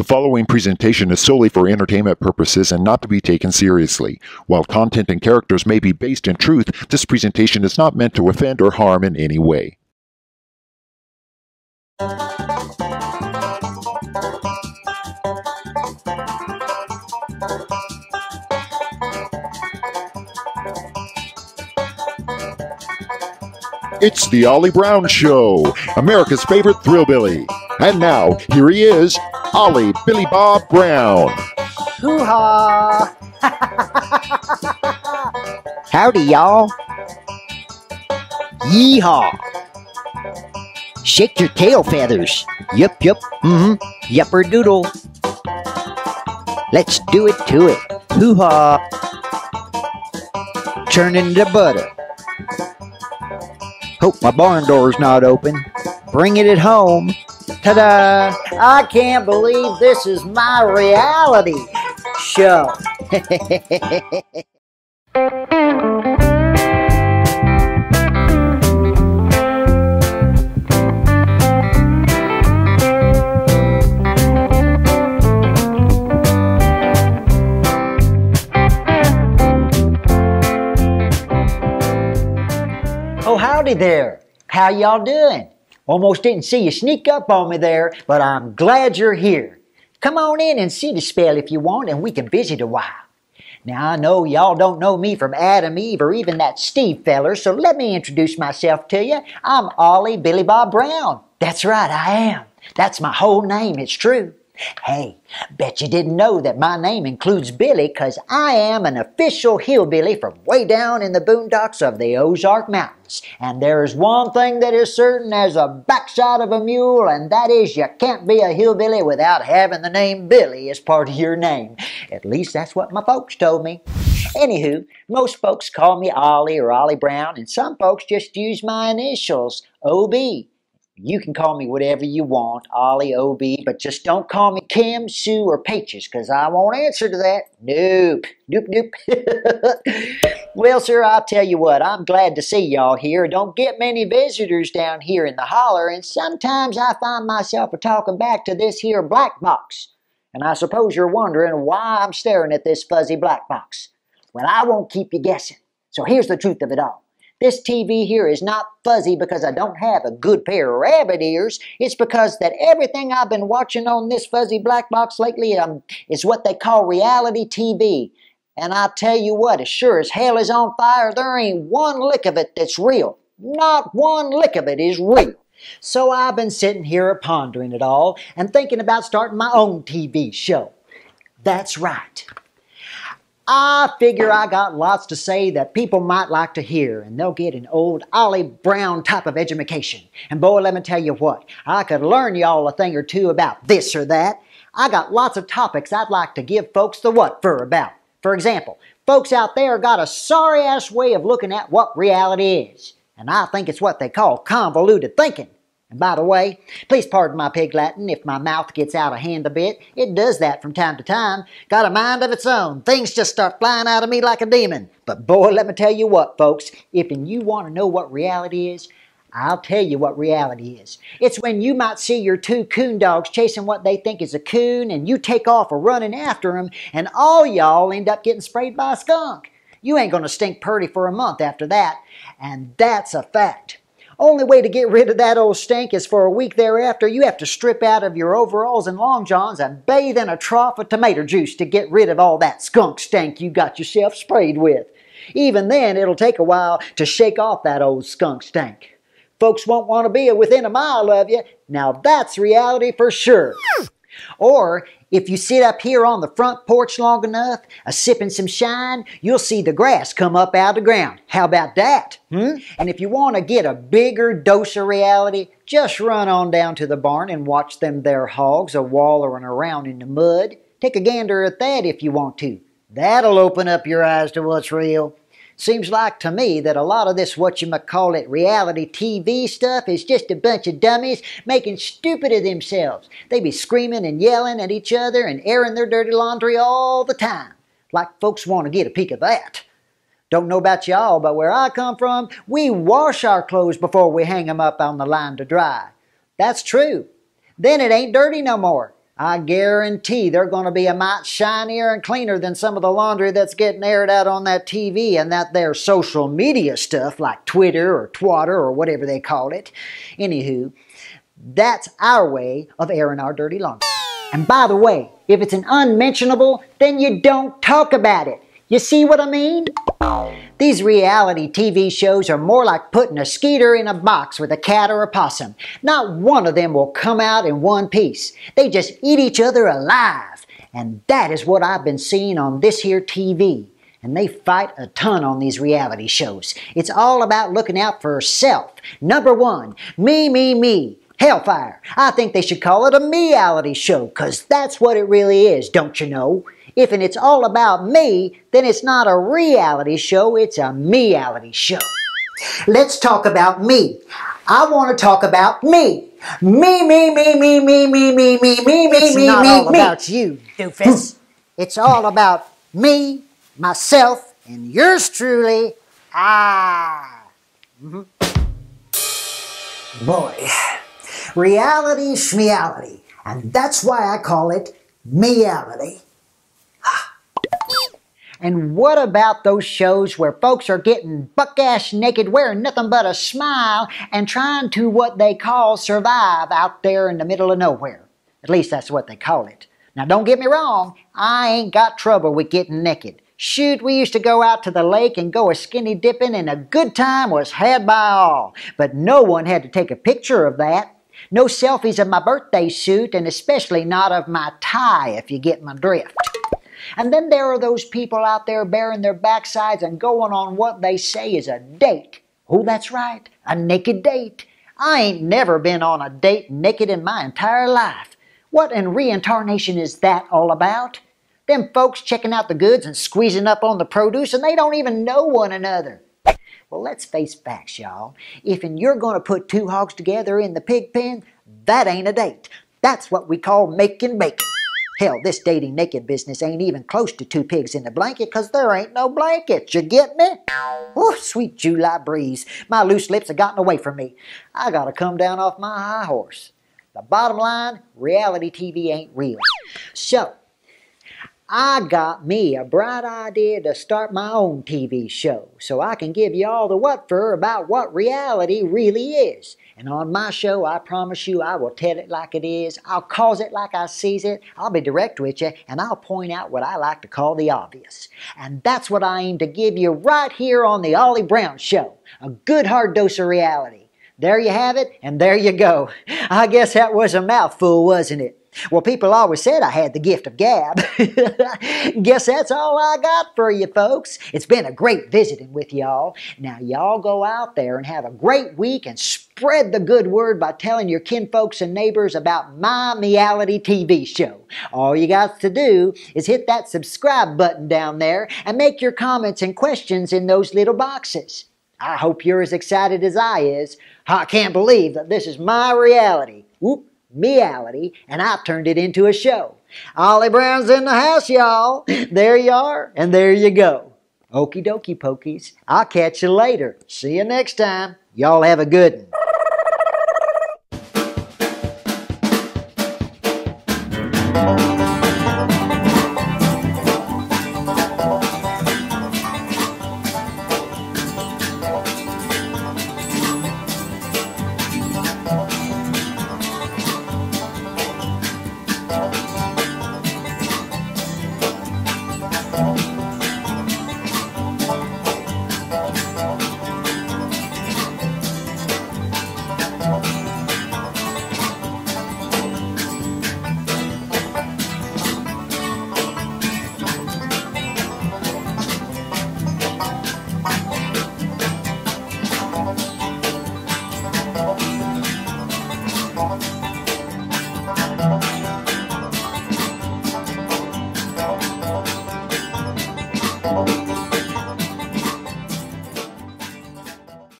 The following presentation is solely for entertainment purposes and not to be taken seriously. While content and characters may be based in truth, this presentation is not meant to offend or harm in any way. It's the Olly Brown Show, America's favorite Thrillbilly. And now, here he is, Olly Billy-Bob Brown. Hoo-ha! Howdy, y'all. Yee-haw. Shake your tail feathers. Yup, yupper doodle. Let's do it to it. Hoo-ha. Turn into butter. Hope my barn door's not open. Bringing it home. Ta-da! I can't believe this is my reality show. Oh, howdy there. How y'all doing? Almost didn't see you sneak up on me there, but I'm glad you're here. Come on in and see the spell if you want, and we can visit a while. Now, I know y'all don't know me from Adam, Eve, or even that Steve feller, so let me introduce myself to you. I'm Olly Billy-Bob Brown. That's right, I am. That's my whole name, it's true. Hey, bet you didn't know that my name includes Billy, 'cause I am an official hillbilly from way down in the boondocks of the Ozark Mountains. And there's one thing that is certain as a backside of a mule, and that is you can't be a hillbilly without having the name Billy as part of your name. At least that's what my folks told me. Anywho, most folks call me Olly or Olly Brown, and some folks just use my initials, OB. You can call me whatever you want, Olly, OB, but just don't call me Kim, Sue, or Peaches, because I won't answer to that. Nope. Well, sir, I'll tell you what, I'm glad to see y'all here. Don't get many visitors down here in the holler, and sometimes I find myself a-talking back to this here black box. And I suppose you're wondering why I'm staring at this fuzzy black box. Well, I won't keep you guessing. So here's the truth of it all. This TV here is not fuzzy because I don't have a good pair of rabbit ears. It's because that everything I've been watching on this fuzzy black box lately is what they call reality TV. And I tell you what, as sure as hell is on fire, there ain't one lick of it that's real. Not one lick of it is real. So I've been sitting here pondering it all and thinking about starting my own TV show. That's right. I figure I got lots to say that people might like to hear, and they'll get an old Olly Brown type of education. And boy, let me tell you what, I could learn y'all a thing or two about this or that. I got lots of topics I'd like to give folks the what for about. For example, folks out there got a sorry-ass way of looking at what reality is. And I think it's what they call convoluted thinking. And by the way, please pardon my pig Latin if my mouth gets out of hand a bit. It does that from time to time. Got a mind of its own. Things just start flying out of me like a demon. But boy, let me tell you what, folks. If you want to know what reality is, I'll tell you what reality is. It's when you might see your two coon dogs chasing what they think is a coon, and you take off or running after them, and all y'all end up getting sprayed by a skunk. You ain't gonna stink purty for a month after that, and that's a fact. Only way to get rid of that old stink is for a week thereafter you have to strip out of your overalls and long johns and bathe in a trough of tomato juice to get rid of all that skunk stank you got yourself sprayed with. Even then, it'll take a while to shake off that old skunk stank. Folks won't want to be within a mile of you. Now that's reality for sure. Or, if you sit up here on the front porch long enough, a-sipping some shine, you'll see the grass come up out of the ground. How about that? And if you want to get a bigger dose of reality, just run on down to the barn and watch them there hogs a-wallering around in the mud. Take a gander at that if you want to. That'll open up your eyes to what's real. Seems like to me that a lot of this whatchamacallit reality TV stuff is just a bunch of dummies making stupid of themselves. They be screaming and yelling at each other and airing their dirty laundry all the time. Like folks want to get a peek of that. Don't know about y'all, but where I come from, we wash our clothes before we hang them up on the line to dry. That's true. Then it ain't dirty no more. I guarantee they're going to be a mite shinier and cleaner than some of the laundry that's getting aired out on that TV and that there social media stuff like Twitter or Twatter or whatever they call it. Anywho, that's our way of airing our dirty laundry. And by the way, if it's an unmentionable, then you don't talk about it. You see what I mean? These reality TV shows are more like putting a skeeter in a box with a cat or a possum. Not one of them will come out in one piece. They just eat each other alive. And that is what I've been seeing on this here TV. And they fight a ton on these reality shows. It's all about looking out for self. Number one, me, me, me. Hellfire. I think they should call it a me-ality show, because that's what it really is, don't you know? If it's all about me, then it's not a reality show, it's a me-ality show. Let's talk about me. I want to talk about me. Me, me, me, me, me, me, me, me, me, me, me, me. It's not all about you, doofus. It's all about me, myself, and yours truly, I. Boy. Reality schmeality, and that's why I call it me-ality. And what about those shows where folks are getting buck-ass naked, wearing nothing but a smile, and trying to what they call survive out there in the middle of nowhere? At least that's what they call it. Now don't get me wrong, I ain't got trouble with getting naked. Shoot, we used to go out to the lake and go a skinny dipping, and a good time was had by all. But no one had to take a picture of that. No selfies of my birthday suit, and especially not of my tie, if you get my drift. And then there are those people out there bearing their backsides and going on what they say is a date. Oh, that's right, a naked date. I ain't never been on a date naked in my entire life. What in reincarnation is that all about? Them folks checking out the goods and squeezing up on the produce, and they don't even know one another. Well, let's face facts, y'all. If you're going to put two hogs together in the pig pen, that ain't a date. That's what we call making bacon. Hell, this dating naked business ain't even close to two pigs in a blanket, because there ain't no blankets. You get me? Oh, sweet July breeze. My loose lips have gotten away from me. I gotta come down off my high horse. The bottom line, reality TV ain't real. So, I got me a bright idea to start my own TV show so I can give you all the what for about what reality really is. And on my show, I promise you, I will tell it like it is. I'll cause it like I sees it. I'll be direct with you, and I'll point out what I like to call the obvious. And that's what I aim to give you right here on the Olly Brown Show. A good hard dose of reality. There you have it, and there you go. I guess that was a mouthful, wasn't it? Well, people always said I had the gift of gab. Guess that's all I got for you folks. It's been a great visiting with y'all. Now y'all go out there and have a great week and spread the good word by telling your kinfolks and neighbors about my Me-ality TV show. All you got to do is hit that subscribe button down there and make your comments and questions in those little boxes. I hope you're as excited as I is. I can't believe that this is my reality. Whoop. Me-ality, and I turned it into a show. Olly Brown's in the house, y'all. There you are, and there you go. Okie dokie pokies. I'll catch you later. See you next time. Y'all have a good one.